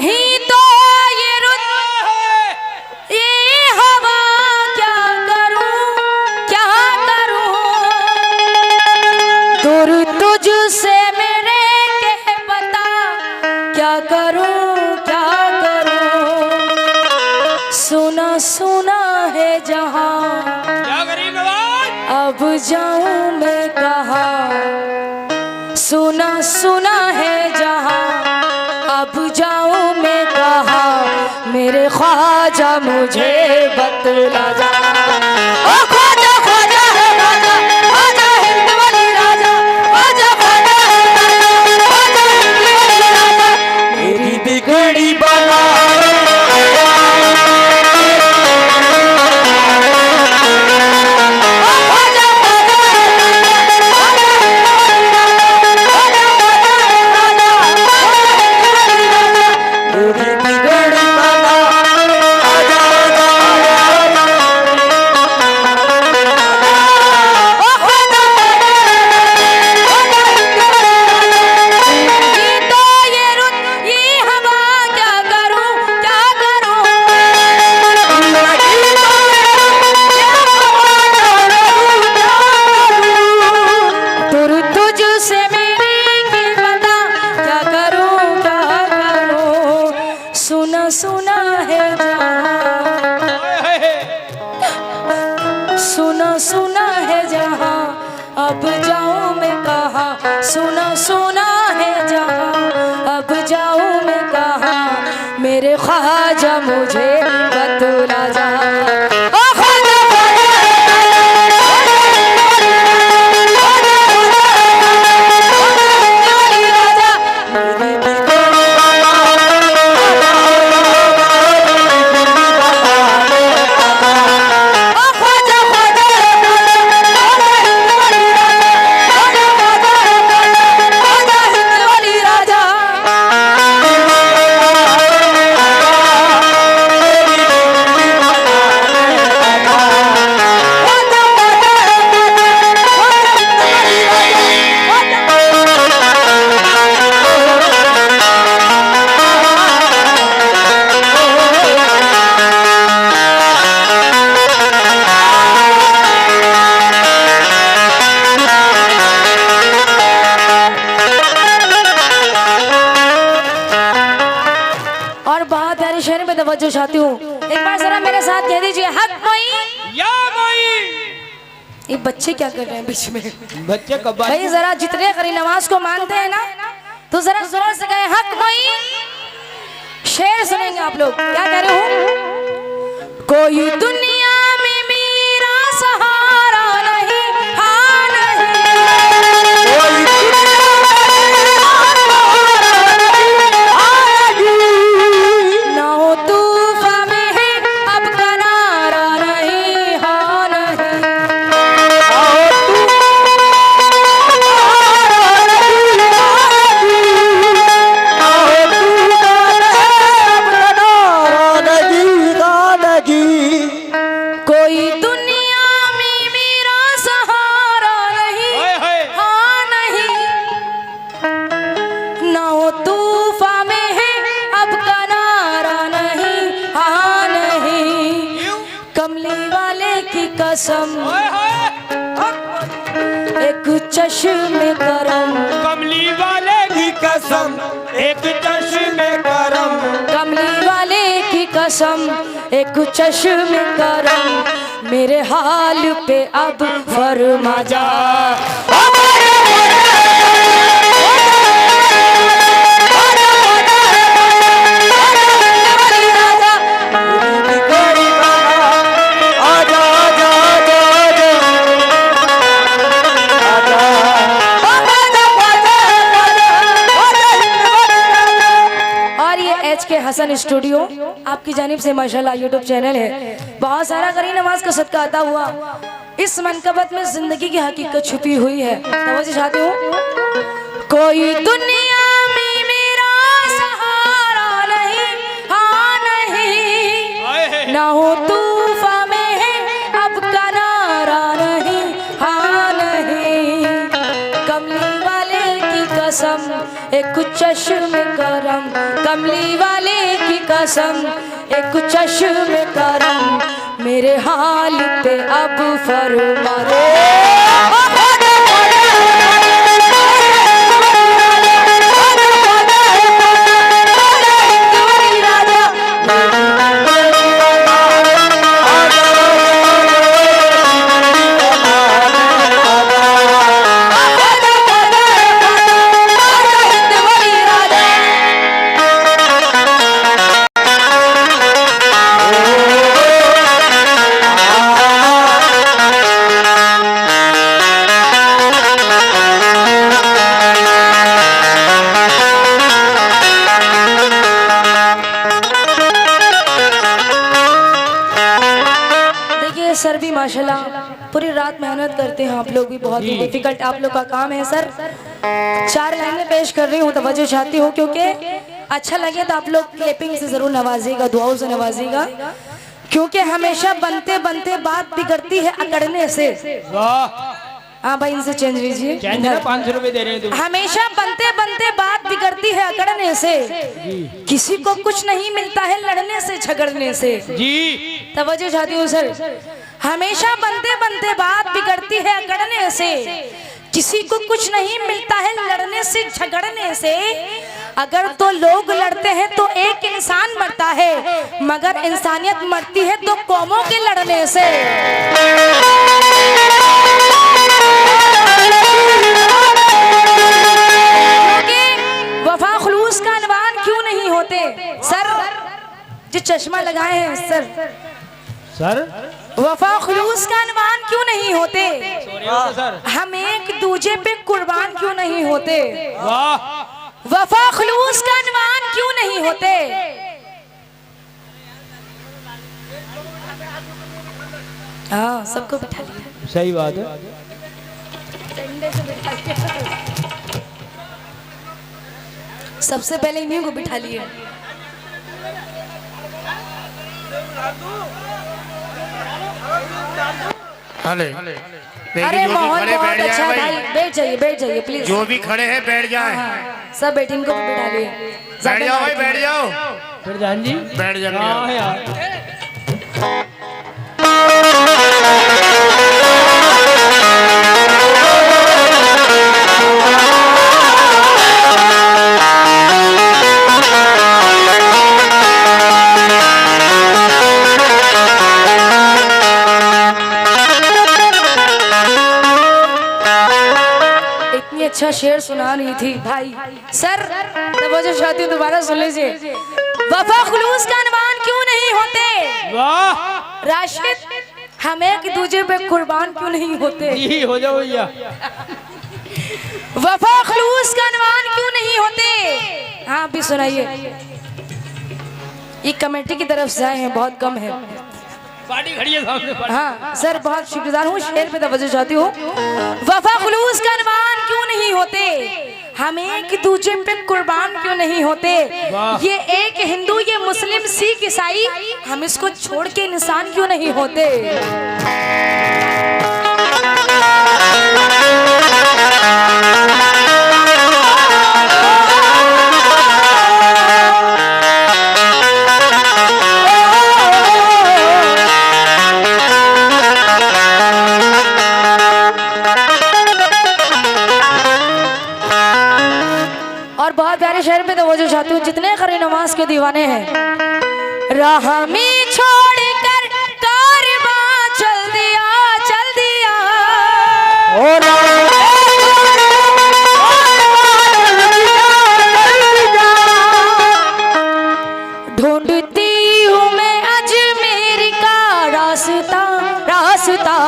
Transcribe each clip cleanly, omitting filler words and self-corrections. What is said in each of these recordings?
नहीं तो ये रुत ये हवा क्या करूं दूर तुझसे मेरे के बता क्या करूं सुना सुना है जहां अब जाऊं मैं कहाँ सुना सुना है जहां अब जाऊं मैं कहाँ मेरे ख्वाजा मुझे बतला जा ओ ख्वाजा ख्वाजा है राजा ख्वाजा हिंद वाली राजा ख्वाजा ख्वाजा है ख्वाजा हिंद वाली राजा मेरी बिगड़ी बना सुना है जहां अब जाऊं मैं कहाँ सुना सुना है जहां अब जाऊं मैं कहाँ मेरे ख्वाजा मुझे बतला जा तवज्जो चाहती हूँ एक बार जरा मेरे साथ कह दीजिए हक मोई या मोई। ये बच्चे क्या कर रहे हैं बीच में बच्चे कब भाई जरा जितने करी नमाज को मानते हैं ना तो जरा जोर से कहें हक मोई। शेर सुनेंगे आप लोग क्या कह रहे हो कोई दुनिया में मेरा सहारा नहीं हाँ कसम एक चश्मे करम कमली वाले की कसम एक चश्मे करम कमली वाले की कसम एक चश्मे करम मेरे हाल पे अब फरमा जा हसन स्टूडियो आपकी जानिब से माशाल्लाह यूट्यूब चैनल है बहुत सारा करी नमाज का सदका अता हुआ इस मनकबत में जिंदगी की हकीकत छुपी हुई है तवज्जो चाहती हूँ कोई दुनिया में मेरा सहारा नहीं हाँ नहीं ना हो तूफान में है अब किनारा नहीं हाँ नहीं कमली वाले की कसम एक चश्मे करम कमली वाले कसम एक चश्मे का रंग मेरे हाल पे अब फरमा रे। सर भी माशाल्लाह पूरी रात मेहनत करते हैं, आप लोग भी बहुत ही डिफिकल्ट आप लोग का काम है सर। 4 लाइनें पेश कर रही हूँ, तवज्जो चाहती हूँ, क्योंकि अच्छा लगे तो आप लोग क्लिपिंग से जरूर नवाजिएगा, दुआओं से नवाजिएगा, क्योंकि हमेशा बनते बनते बात बिगड़ती है अकड़ने से। हाँ भाई इनसे चेंज लीजिए, 500 रुपए दे रहे हैं। हमेशा बनते बनते बात बिगड़ती है अकड़ने से, किसी को कुछ नहीं मिलता है लड़ने से झगड़ने से। जी तवज्जो चाहती हूँ सर। हमेशा बनते बनते बात बिगड़ती है अकड़ने से, किसी को कुछ नहीं मिलता है लड़ने से झगड़ने से। अगर तो लोग लड़ते हैं तो एक इंसान मरता है, मगर इंसानियत मरती है तो कौमों के लड़ने से। वफा खुलूस का अनवान क्यों नहीं होते सर? जो चश्मा लगाए हैं सर, वफा खुलूस का अनवान क्यों नहीं होते? हम एक दूजे पे कुर्बान क्यों नहीं होते? वफा खुलूस का अनवान क्यों नहीं होते? हाँ सबको बिठा लिया, सही बात है। सबसे पहले इन्हीं को बिठा लिए। अरे माहौल बहुत अच्छा है भाई, बैठ जाइए प्लीज। जो भी खड़े हैं बैठ जाए। हाँ, सब बैठ, इनको भी बिठा लिए। बैठ जाओ भाई, बैठ जाओ। प्रधान जी बैठ जाओ। हाँ यार अच्छा शेर सुना रही थी भाई सर, तवज्जो चाहती हूँ दोबारा सुन लीजिए। वफा खुलूस का अनवान क्यों नहीं होते? वाह राशिद, हम एक दूसरे पे कुर्बान क्यों नहीं होते? जी हो जाओ भैया। वफा खुलूस का अनवान क्यों नहीं होते? हाँ भी सुनाइए। ये कमेटी की तरफ से आए हैं, बहुत कम है। पार्टी खड़ी है सामने। हाँ सर बहुत शुक्रगुजार हूँ, शेर पे तवज्जो चाहती हूँ। वफा खुलूस का अनवान क्यों नहीं होते? हम एक दूसरे पे कुर्बान क्यों नहीं होते? ये एक हिंदू, ये मुस्लिम, सिख, ईसाई, हम इसको छोड़ के इंसान क्यों नहीं होते? और बहुत प्यारे शहर में तवज्जो चाहती हूँ, जितने खरी नमाज के दीवाने हैं। राह में छोड़ कर कारवां चल दिया, चल दिया। ढूंढती हूँ मैं अजमेर का रास्ता, रास्ता।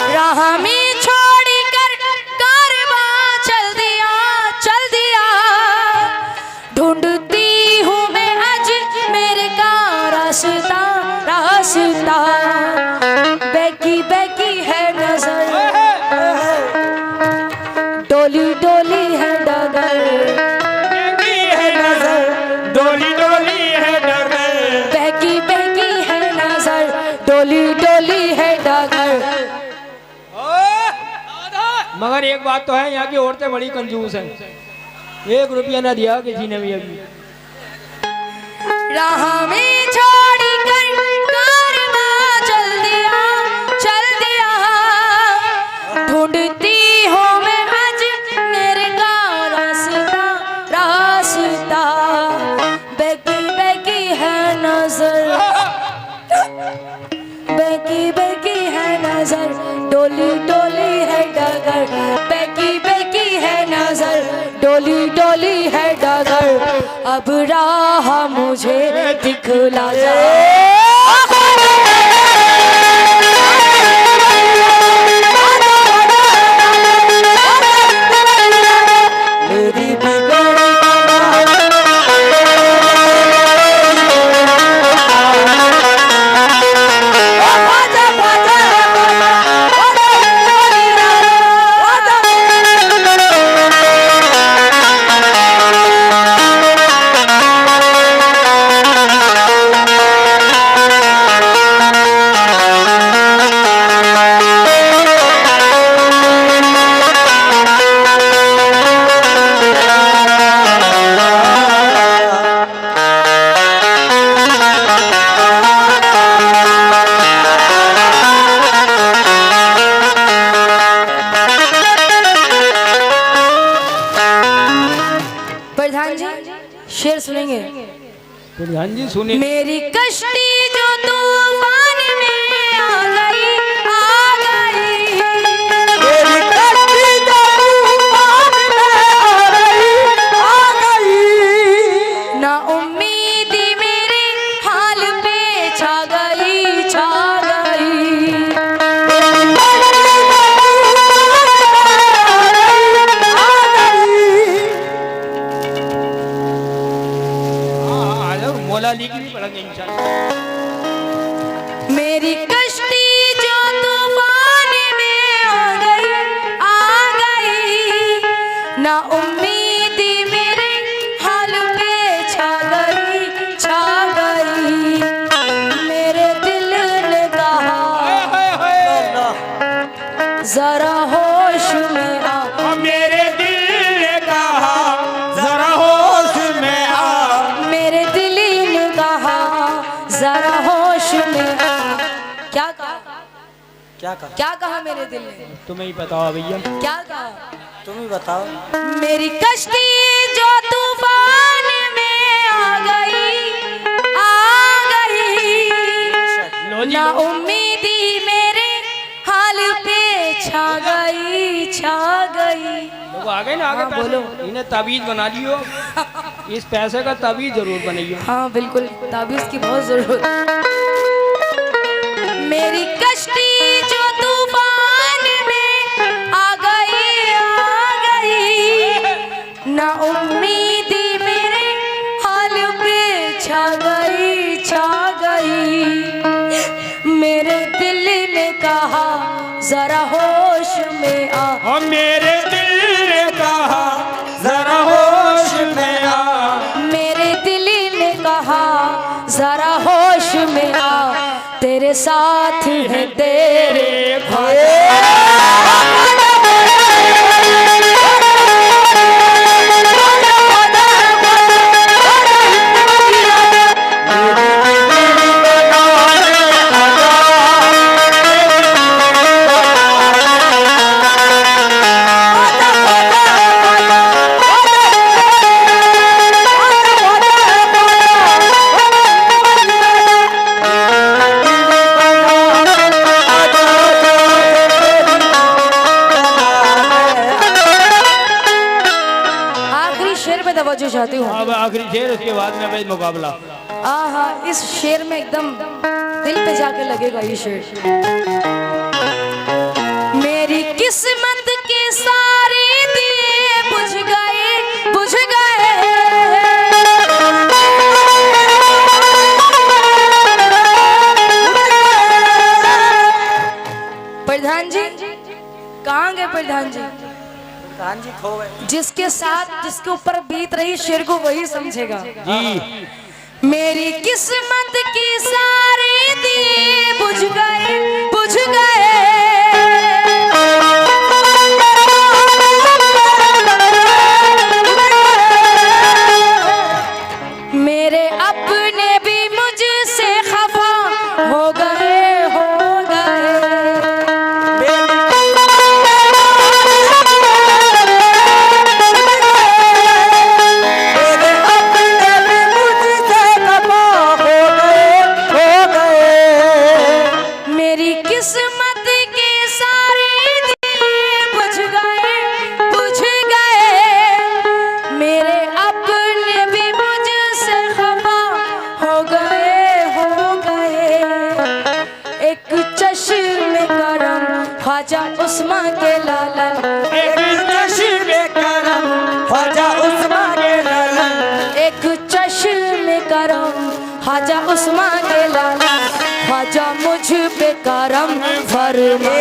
राह में छोड़ कर कारवां चल दिया। मगर एक बात तो है, यहाँ की औरतें बड़ी कंजूस हैं। 1 रुपया ना दिया किसी ने भी अभी। राह में छोड़ कर कारवां चल दिया ढूंढती हूँ मैं आज मेरे का रास्ता बेकी है नजर बेकी है नजर डोली है डगर बेकी है नजर डोली है डगर अब राह मुझे दिखला जा शेर सुनेंगे? प्रधान जी सुने। मेरी कश्ती जो तूफान में आ गई मेरी कश्ती जो तूफान में आ गई ना उम्मीदी मेरे हाल पे छा गई लिखनी पड़ेगी इंशाल्लाह। मेरी कश्ती जो तूफान में आ गई ना उम्मीदी मेरे हाल पे छा गई मेरे दिल ने कहा जरा होश में आ मेरे दिल ने कहा जरा होश में आ मेरे दिल ने कहा जरा होश में आ क्या कहा मेरे दिल ने? तुम्हें ही बताओ भैया। क्या कहा? तुम ही बताओ। मेरी कश्ती जो तूफान में आ गई ना उम्मीदी मेरे हाल पे छा गई लोग आ गए ना आगे बोलो। इन्हें ताबीज बना लियो। इस पैसे का ताबीज जरूर बनाइए। हाँ बिल्कुल, ताबीज की बहुत जरूरत। मेरी कश्ती जो तूफान में आ गई ना उम्मीदी मेरे हाल पे छा गई मेरे दिल ने कहा जरा होश में आ मेरे दिल ने कहा जरा होश में आ मेरे दिल ने कहा जरा होश में आ तेरे साथ है तेरे भाई चाहती हूँ। अब आखिरी शेर, उसके बाद में भाई मुकाबला। हाँ, इस शेर में एकदम दिल पे जाके लगेगा ये शेर। मेरी किस्मत के सारे दिए बुझ गए प्रधान जी कहाँ गए? प्रधान जी खो गए। जिसके साथ जिसके ऊपर बीत रही शेर को वही समझेगा जी। मेरी किस्मत की सारे दिए बुझ गए ख्वाजा उस्मान के लालन, एक चश्मे करम ख्वाजा उस्मान के लालन, एक चश्मे करम ख्वाजा उस्मान के लालन, ख्वाजा मुझ पे करम फरमा।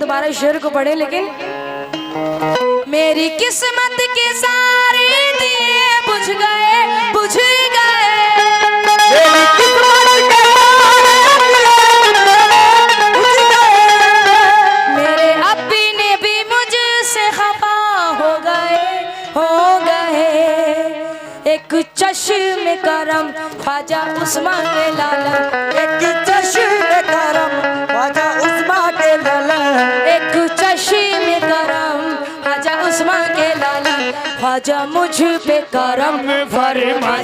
दोबारा इस शेर को पढ़े, लेकिन मेरी किस्मत के सारे दिए बुझ गए, बुझ गए, मेरी किस्मत के बुझ गए, मेरे अपने भी मुझसे खफा हो गए, हो गए। एक चश्मे करम ख्वाजा उस्मान के लालन, एक चश्मे करम ख्वाजा उस्मान के लालन, एक चश्मे करम ख्वाजा उस्मान के लालन, ख्वाजा मुझ पे करम फरमा।